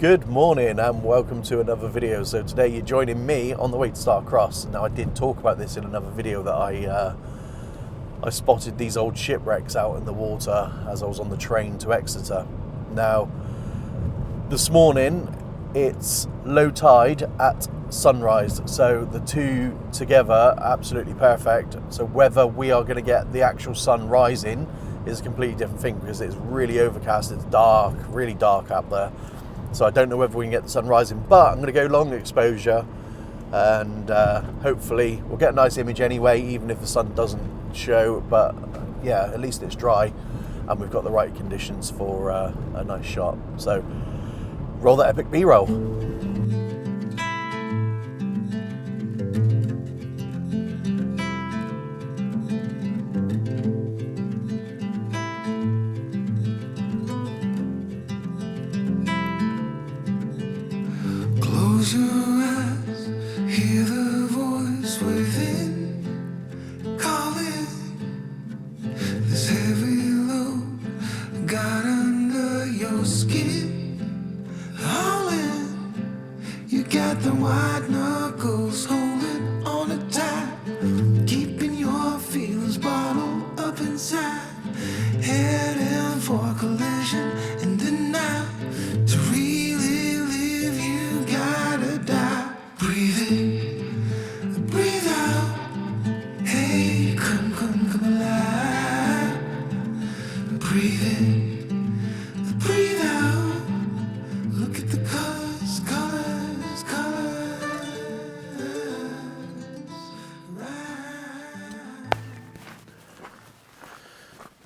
Good morning and welcome to another video. So today you're joining me on the way to Starcross. Now I did talk about this in another video that I spotted these old shipwrecks out in the water as I was on the train to Exeter. Now this morning it's low tide at sunrise, so the two together absolutely perfect. So whether we are going to get the actual sun rising is a completely different thing because it's really overcast, it's dark, really dark out there. So I don't know whether we can get the sun rising, but I'm going to go long exposure and hopefully we'll get a nice image anyway, even if the sun doesn't show. But yeah, at least it's dry and we've got the right conditions for a nice shot. So roll that epic B-roll. Close your eyes, hear the voice within, calling. This heavy load got under your skin, hauling. You got the white knuckles holding on it tight, keeping your feelings bottled up inside, heading for a collision in the night. To really live, you gotta die. Breathe in, breathe out. Hey, come alive. Breathe in, breathe out. Look at the colors.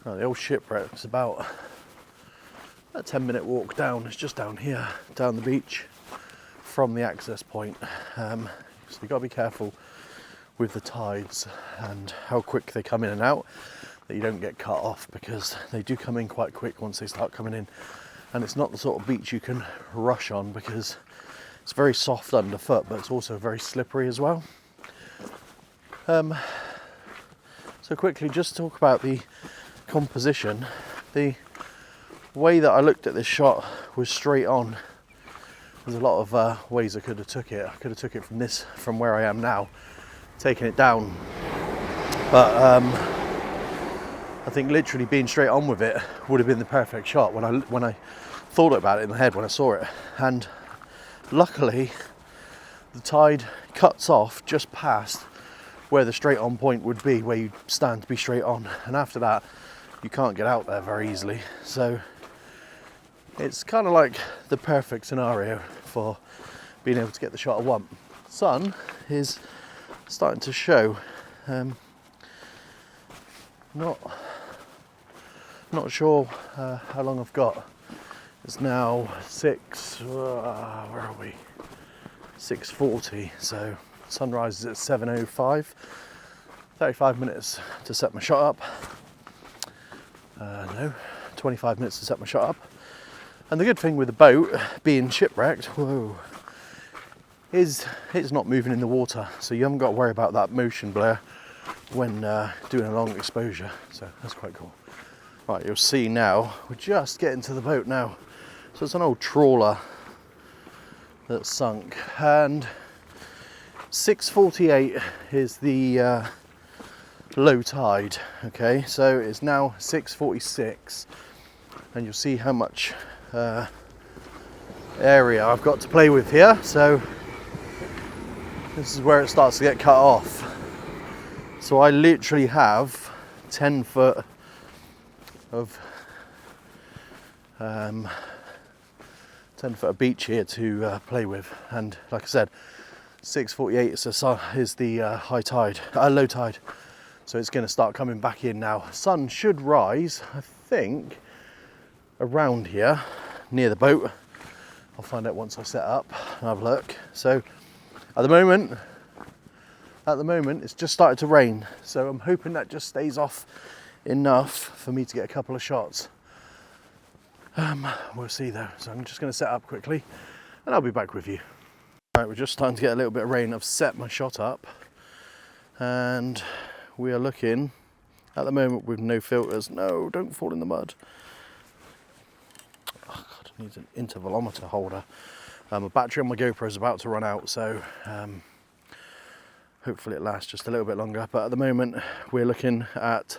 Right, the old shipwreck's about a 10-minute walk down. It's just down here, down the beach from the access point. So you've got to be careful with the tides and how quick they come in and out, that you don't get cut off, because they do come in quite quick once they start coming in. And it's not the sort of beach you can rush on because it's very soft underfoot, but it's also very slippery as well. So quickly, just talk about the composition. The way that I looked at this shot was straight on. There's a lot of ways I could have took it. I could have took it from where I am now, taken it down. But I think literally being straight on with it would have been the perfect shot when I thought about it in my head when I saw it. And luckily, the tide cuts off just past where the straight on point would be, where you stand to be straight on. And after that, you can't get out there very easily. So it's kind of like the perfect scenario for being able to get the shot I want. Sun is starting to show. Not sure how long I've got. It's now 6:40, so sunrise is at 7:05. 35 minutes to set my shot up. 25 minutes to set my shot up. And the good thing with the boat being shipwrecked, is it's not moving in the water, so you haven't got to worry about that motion blur when doing a long exposure. So that's quite cool. Right, you'll see now, we're just getting to the boat now. So it's an old trawler that's sunk, and 6:48 is the low tide. Okay, so it's now 6:46, and you'll see how much area I've got to play with here. So this is where it starts to get cut off. So I literally have 10 foot of 10 foot of beach here to play with. And like I said, 6:48 is the high tide, low tide. So it's going to start coming back in now. Sun should rise, I think, around here near the boat. I'll find out once I set up and have a look. So at the moment it's just started to rain, so I'm hoping that just stays off enough for me to get a couple of shots. We'll see though. So I'm just going to set up quickly and I'll be back with you. Right, we're just starting to get a little bit of rain. I've set my shot up and we are looking at the moment with no filters. No, don't fall in the mud. Oh God. needs an intervalometer holder. My battery on my GoPro is about to run out, so hopefully it lasts just a little bit longer. But at the moment, we're looking at,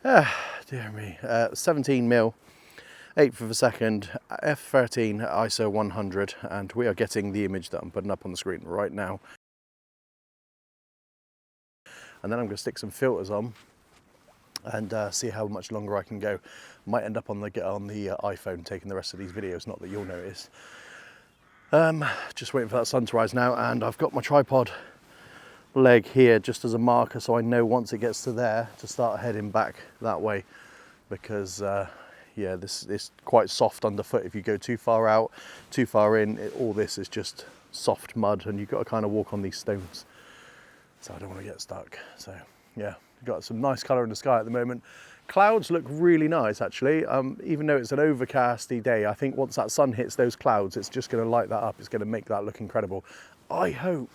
dear me, 17 mil, 1/8 of a second, f13 ISO 100, and we are getting the image that I'm putting up on the screen right now. And then I'm going to stick some filters on and see how much longer I can go. Might end up on the iPhone taking the rest of these videos, not that you'll notice. Just waiting for that sun to rise now, and I've got my tripod leg here just as a marker, so I know once it gets to there to start heading back that way, because yeah, this is quite soft underfoot. If you go too far out, too far in, all this is just soft mud, and you've got to kind of walk on these stones, so I don't want to get stuck. So yeah, got some nice colour in the sky at the moment. Clouds look really nice actually, even though it's an overcasty day. I think once that sun hits those clouds, it's just going to light that up. It's going to make that look incredible. I hope.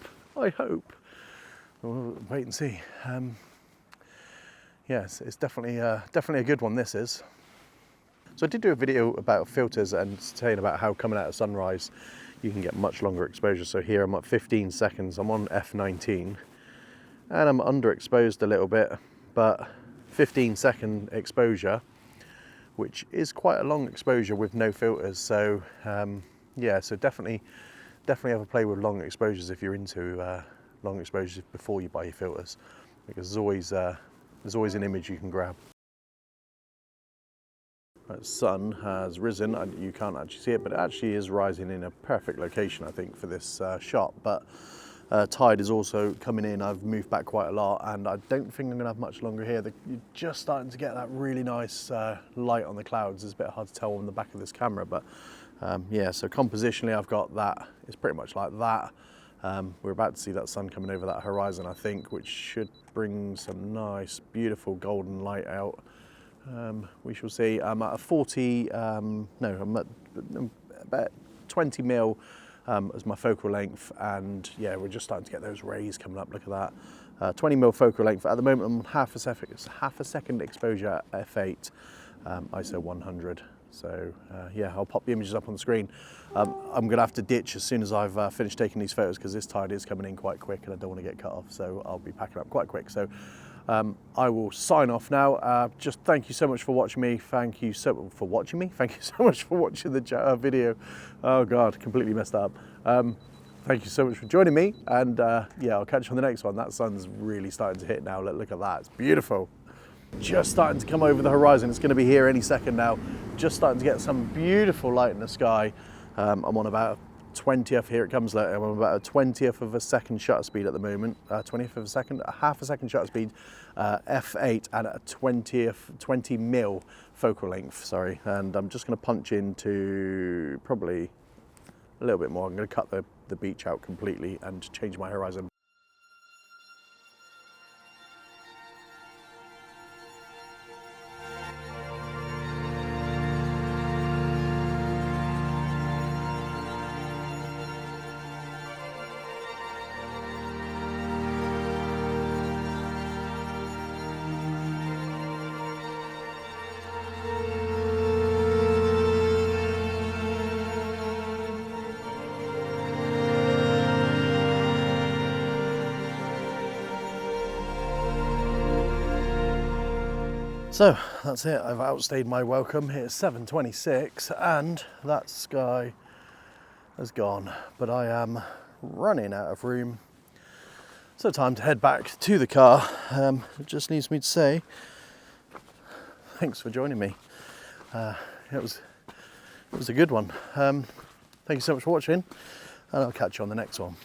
We'll wait and see. Yes, it's definitely a good one, this is. So I did do a video about filters and saying about how coming out of sunrise you can get much longer exposure. So here I'm at 15 seconds, I'm on f19 and I'm underexposed a little bit, but 15-second exposure, which is quite a long exposure with no filters. So yeah, so definitely have a play with long exposures if you're into long exposures before you buy your filters, because there's always an image you can grab. The sun has risen, you can't actually see it, but it actually is rising in a perfect location, I think, for this shot. But tide is also coming in. I've moved back quite a lot, and I don't think I'm going to have much longer here. You're just starting to get that really nice light on the clouds. It's a bit hard to tell on the back of this camera, but yeah, so compositionally I've got that. It's pretty much like that. We're about to see that sun coming over that horizon, I think, which should bring some nice, beautiful golden light out. We shall see. I'm at a 40, no, I'm at about 20 mil as my focal length, and yeah, we're just starting to get those rays coming up. Look at that, 20 mil focal length. At the moment, I'm half a second exposure at f8, ISO 100. So yeah, I'll pop the images up on the screen. I'm gonna have to ditch as soon as I've finished taking these photos, because this tide is coming in quite quick and I don't want to get cut off, so I'll be packing up quite quick. So I will sign off now. Just thank you so much for watching me. Thank you so much for watching the video. Oh God, completely messed up. Thank you so much for joining me, and yeah, I'll catch you on the next one. That sun's really starting to hit now. Look at that, it's beautiful. Just starting to come over the horizon. It's going to be here any second now. Just starting to get some beautiful light in the sky. I'm on about a 20th, here it comes later. I'm on about a 20th of a second shutter speed at the moment. 20th of a second, a half a second shutter speed, f8, and a 20 mil focal length, sorry. And I'm just going to punch into probably a little bit more. I'm going to cut the beach out completely and change my horizon. So that's it, I've outstayed my welcome. It's 7:26 and that sky has gone, but I am running out of room. So time to head back to the car. It just leaves me to say, thanks for joining me. It was a good one. Thank you so much for watching, and I'll catch you on the next one.